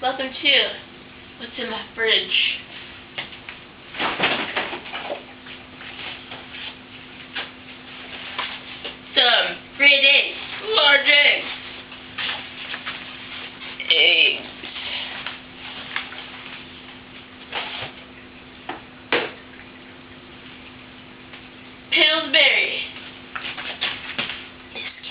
Welcome to what's in my fridge. Some grade eggs, large eggs, Pillsbury biscuits,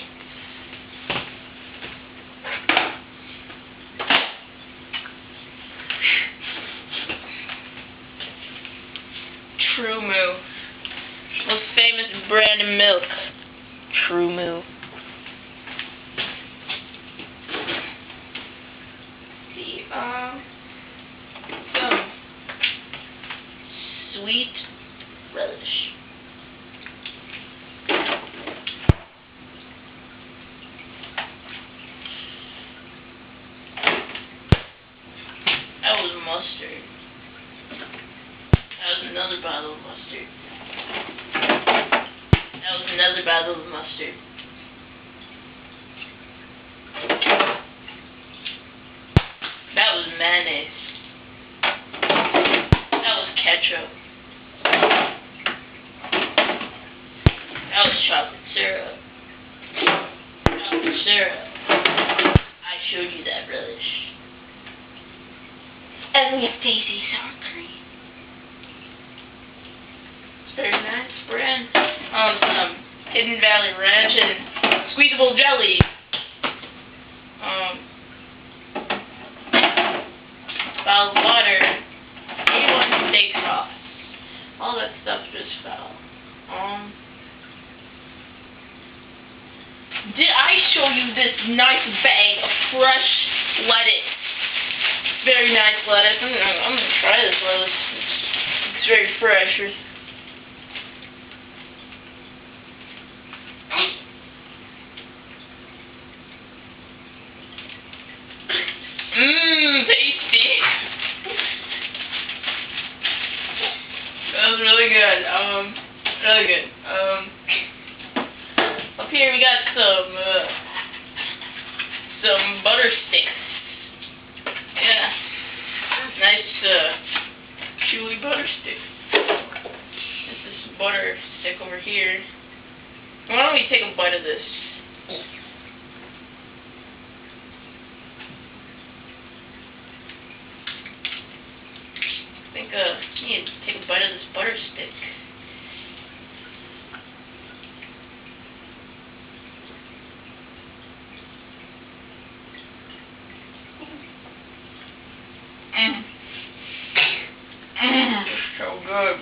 True Moo, most famous brand of milk. True Moo. See, some sweet relish. That was mustard. That was another bottle of mustard. That was another bottle of mustard. That was mayonnaise. That was ketchup. That was chocolate syrup. Chocolate syrup. I showed you that relish. And we have Daisy sour cream. It's very nice brand. Some Hidden Valley Ranch and squeezable jelly. Bottled water. A1 steak sauce. All that stuff just fell. Did I show you this nice bag of fresh lettuce? Very nice lettuce. I'm gonna try this lettuce. It's very fresh. Tasty. That was really good. Really good. Up here we got some butter sticks. Yeah. Nice, chewy butter stick. This is butter stick over here. Why don't we take a bite of this? I think, you need to take a bite of this butter stick. It's so good.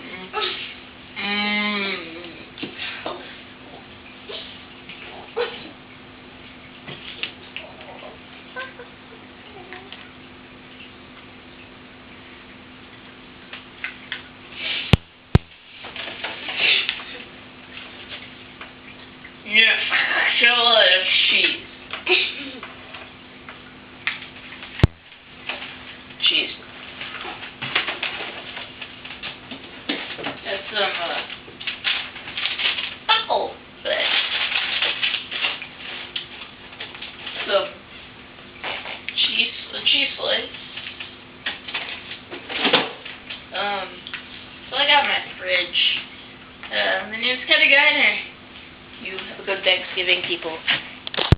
Yeah, show a lot of cheese. Cheese. That's some, apple flesh. Some cheese slice. So I got my fridge. My name's Kevin Geiner. You have a good Thanksgiving, people.